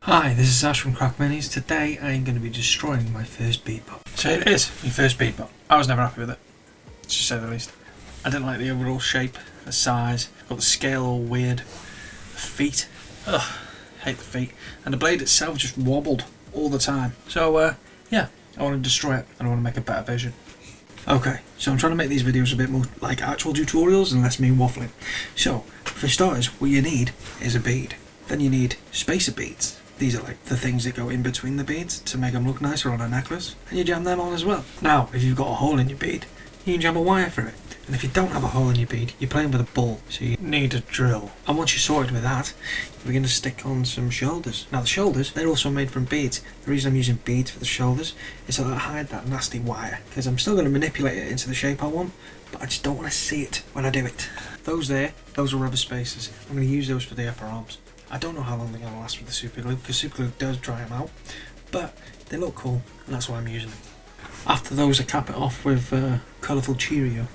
Hi, this is Ash from Crack Minis. Today I am going to be destroying my first beadbot. So here it is, my first beadbot. I was never happy with it, to say the least. I didn't like the overall shape, the size, got the scale all weird, the feet, ugh, hate the feet, and the blade itself just wobbled all the time. So yeah, I want to destroy it and I want to make a better version. Okay, so I'm trying to make these videos a bit more like actual tutorials and less me waffling. So, for starters, what you need is a bead. Then you need spacer beads. These are like the things that go in between the beads to make them look nicer on a necklace. And you jam them on as well. Now, if you've got a hole in your bead, you can jam a wire through it. And if you don't have a hole in your bead, you're playing with a ball, so you need a drill. And once you're sorted with that, you begin to stick on some shoulders. Now the shoulders, they're also made from beads. The reason I'm using beads for the shoulders is so that I hide that nasty wire. Because I'm still going to manipulate it into the shape I want, but I just don't want to see it when I do it. Those are rubber spacers. I'm going to use those for the upper arms. I don't know how long they're going to last with the super glue, because super glue does dry them out, but they look cool, and that's why I'm using them. After those, I cap it off with colourful Cheerio.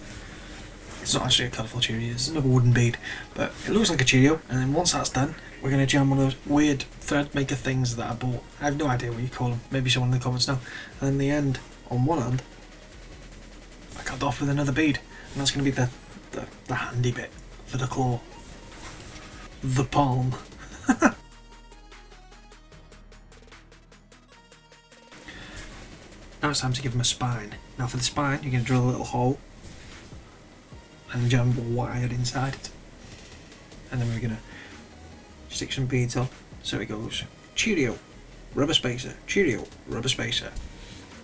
It's not actually a colourful Cheerio, it's another wooden bead, but it looks like a Cheerio, and then once that's done, we're going to jam one of those weird thread maker things that I bought. I have no idea what you call them, maybe someone in the comments know. And then the end, on one hand, I capped off with another bead, and that's going to be the handy bit for the claw. The palm. Now it's time to give them a spine. Now for the spine, you're going to drill a little hole and jam a wire inside it. And then we're going to stick some beads on. So it goes Cheerio, rubber spacer, Cheerio, rubber spacer.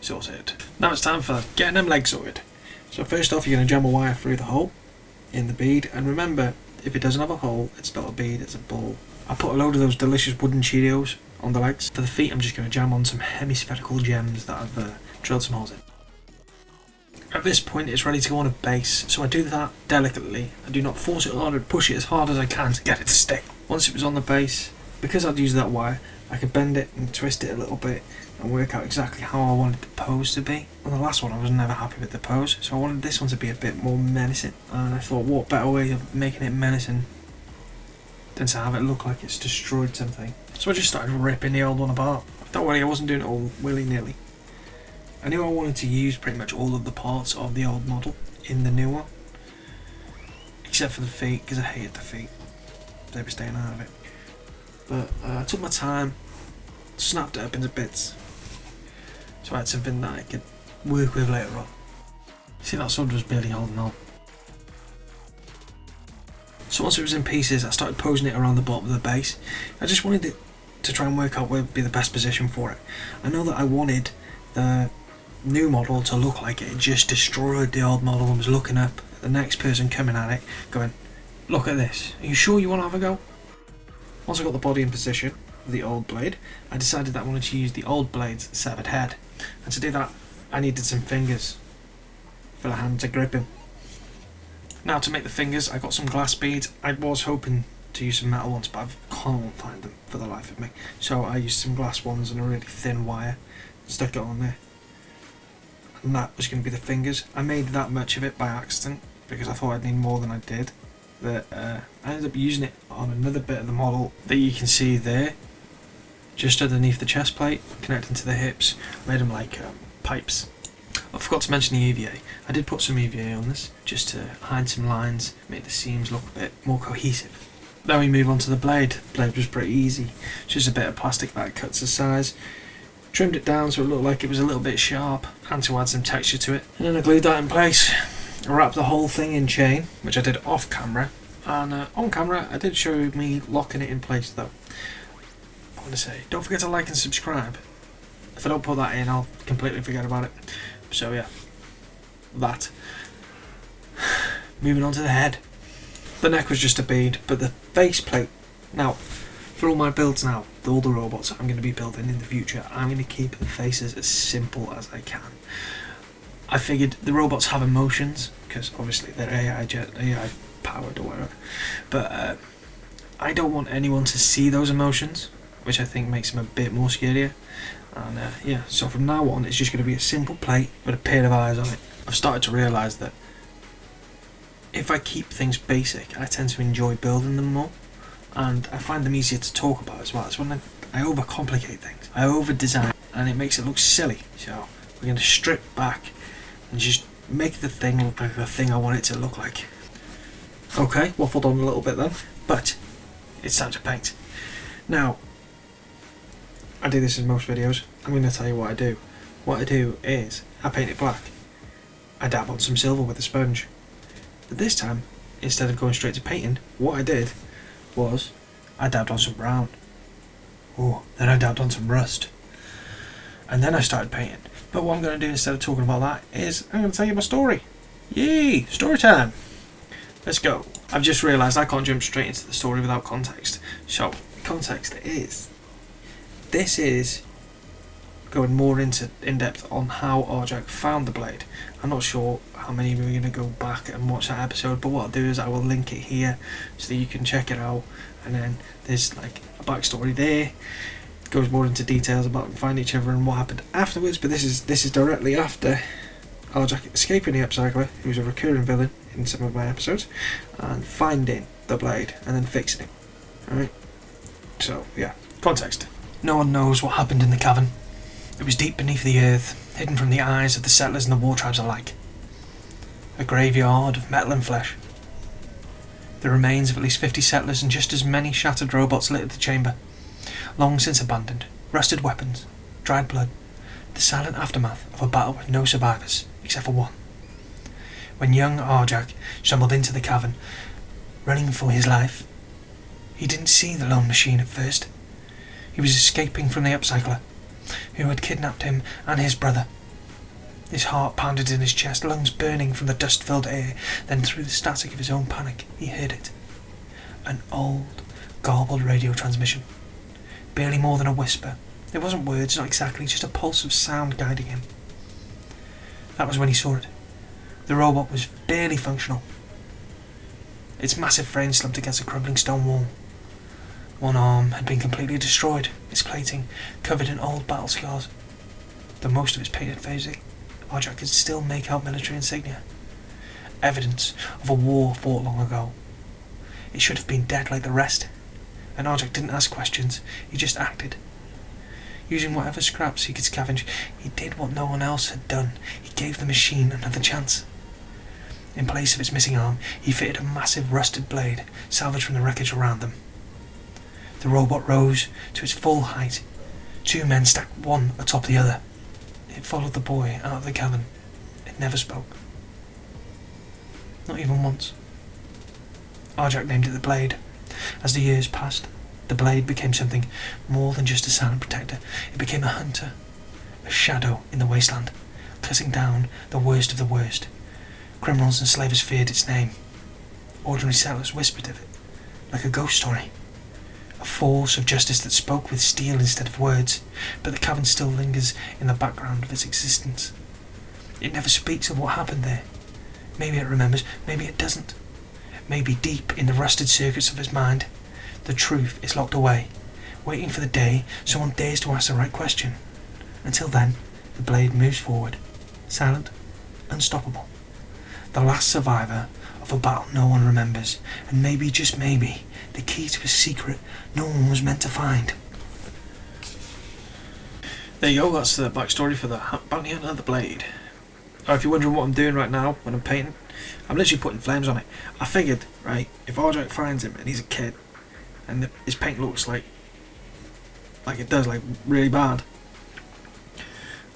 Sorted. Now it's time for getting them legs sorted. So first off, you're going to jam a wire through the hole in the bead. And remember, if it doesn't have a hole, it's not a bead, it's a ball. I put a load of those delicious wooden Cheerios on the legs. For the feet, I'm just going to jam on some hemispherical gems that I've drilled some holes in. At this point, it's ready to go on a base, so I do that delicately. I do not force it hard, I push it as hard as I can to get it to stick. Once it was on the base, because I'd used that wire, I could bend it and twist it a little bit and work out exactly how I wanted the pose to be. On the last one, I was never happy with the pose, so I wanted this one to be a bit more menacing. And I thought, what better way of making it menacing than to have it look like it's destroyed something. So I just started ripping the old one apart. Don't worry, I wasn't doing it all willy-nilly. I knew I wanted to use pretty much all of the parts of the old model in the new one, except for the feet, because I hated the feet. They were staying out of it. But I took my time, snapped it up into bits, so I had something that I could work with later on. See, that sword was barely holding on. So once it was in pieces, I started posing it around the bottom of the base. I just wanted it to try and work out where would be the best position for it. I know that I wanted the new model to look like it just destroyed the old model and was looking up at the next person coming at it, going, look at this, are you sure you want to have a go? Once I got the body in position with the old blade, I decided that I wanted to use the old blade's severed head. And to do that, I needed some fingers for the hand to grip him. Now to make the fingers, I got some glass beads. I was hoping to use some metal ones, but I can't find them for the life of me. So I used some glass ones and a really thin wire, stuck it on there. And that was going to be the fingers. I made that much of it by accident, because I thought I'd need more than I did. But I ended up using it on another bit of the model that you can see there, just underneath the chest plate, connecting to the hips. I made them like pipes. I forgot to mention the EVA. I did put some EVA on this, just to hide some lines, make the seams look a bit more cohesive. Then we move on to the blade. The blade was pretty easy. Just a bit of plastic that cuts the size. Trimmed it down so it looked like it was a little bit sharp, and to add some texture to it. And then I glued that in place. I wrapped the whole thing in chain, which I did off camera. And on camera, I did show me locking it in place though. I want to say, don't forget to like and subscribe. If I don't put that in, I'll completely forget about it. So yeah, that. Moving on to the head. The neck was just a bead, but the face plate. Now, for all my builds now, all the robots I'm going to be building in the future, I'm going to keep the faces as simple as I can. I figured the robots have emotions, because obviously they're AI powered or whatever, but I don't want anyone to see those emotions, which I think makes them a bit more scarier. And yeah, so from now on it's just going to be a simple plate with a pair of eyes on it. I've started to realise that if I keep things basic, I tend to enjoy building them more, and I find them easier to talk about as well. It's when I overcomplicate things. I over-design, and it makes it look silly. So we're going to strip back and just make the thing look like the thing I want it to look like. Okay, waffled on a little bit then, but it's time to paint. Now, I do this in most videos. I'm going to tell you what I do. What I do is, I paint it black. I dab on some silver with a sponge. But this time, instead of going straight to painting, what I did was, I dabbed on some brown. Oh, then I dabbed on some rust. And then I started painting. But what I'm going to do instead of talking about that is, I'm going to tell you my story. Yay! Story time! Let's go. I've just realised I can't jump straight into the story without context. So, context is, this is going more in depth on how Arjak found the blade. I'm not sure how many of you are going to go back and watch that episode, but what I'll do is I will link it here so that you can check it out, and then there's like a backstory there. It goes more into details about them finding each other and what happened afterwards, but this is directly after Arjak escaping the upcycler, who's a recurring villain in some of my episodes, and finding the blade and then fixing it. Alright? So, yeah. Context. No one knows what happened in the cavern. It was deep beneath the earth, hidden from the eyes of the settlers and the war tribes alike. A graveyard of metal and flesh. The remains of at least 50 settlers and just as many shattered robots littered the chamber. Long since abandoned, rusted weapons, dried blood, the silent aftermath of a battle with no survivors, except for one. When young Arjak stumbled into the cavern, running for his life, he didn't see the lone machine at first. He was escaping from the upcycler, who had kidnapped him and his brother. His heart pounded in his chest, lungs burning from the dust-filled air. Then through the static of his own panic, he heard it. An old, garbled radio transmission. Barely more than a whisper. It wasn't words, not exactly, just a pulse of sound guiding him. That was when he saw it. The robot was barely functional. Its massive frame slumped against a crumbling stone wall. One arm had been completely destroyed, its plating covered in old battle scars. Though most of its painted fading, Arjak could still make out military insignia. Evidence of a war fought long ago. It should have been dead like the rest. And Arjak didn't ask questions, he just acted. Using whatever scraps he could scavenge, he did what no one else had done. He gave the machine another chance. In place of its missing arm, he fitted a massive rusted blade, salvaged from the wreckage around them. The robot rose to its full height. Two men stacked one atop the other. It followed the boy out of the cavern. It never spoke. Not even once. Arjak named it the Blade. As the years passed, the Blade became something more than just a silent protector. It became a hunter, a shadow in the wasteland, cutting down the worst of the worst. Criminals and slavers feared its name. Ordinary settlers whispered of it, like a ghost story. A force of justice that spoke with steel instead of words, but the cavern still lingers in the background of its existence. It never speaks of what happened there. Maybe it remembers, maybe it doesn't. Maybe deep in the rusted circuits of its mind, the truth is locked away, waiting for the day someone dares to ask the right question. Until then, the Blade moves forward, silent, unstoppable. The last survivor of a battle no one remembers, and maybe, just maybe, the key to a secret no one was meant to find. There you go, that's the backstory for the bounty hunter, the Blade. Or if you're wondering what I'm doing right now when I'm painting, I'm literally putting flames on it. I figured, right, if Arjak finds him and he's a kid, and his paint looks like it does, like really bad,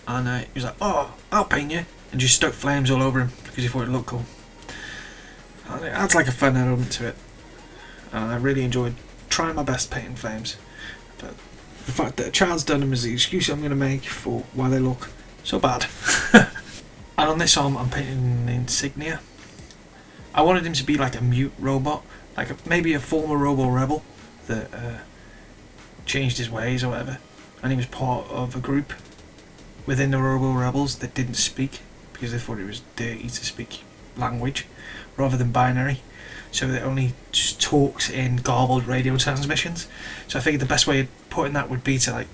and he was like, oh, I'll paint you, and just stuck flames all over him because he thought it looked cool. And it adds like a fun element to it. And I really enjoyed trying my best painting flames, but the fact that a child's done them is the excuse I'm going to make for why they look so bad. And on this arm I'm painting insignia. I wanted him to be like a mute robot, like maybe a former robo rebel that changed his ways or whatever, and he was part of a group within the robo rebels that didn't speak because they thought it was dirty to speak language rather than binary, so that only just talks in garbled radio transmissions. So I figured the best way of putting that would be to like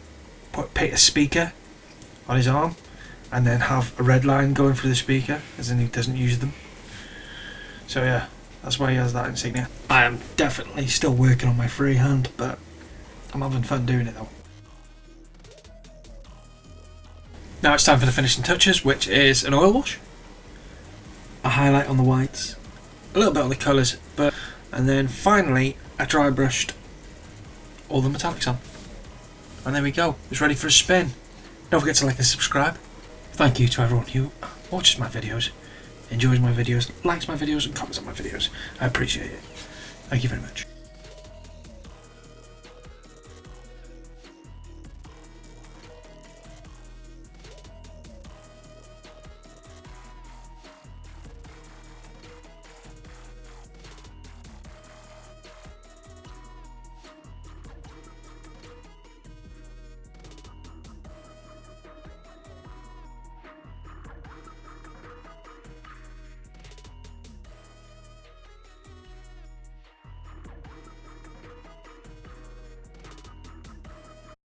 paint a speaker on his arm and then have a red line going through the speaker, as in he doesn't use them. So yeah, that's why he has that insignia. I am definitely still working on my freehand, but I'm having fun doing it though. Now it's time for the finishing touches, which is an oil wash, a highlight on the whites, a little bit on the colours, and then finally I dry brushed all the metallics on. And there we go, it's ready for a spin. Don't forget to like and subscribe. Thank you to everyone who watches my videos, enjoys my videos, likes my videos and comments on my videos. I appreciate it. Thank you very much.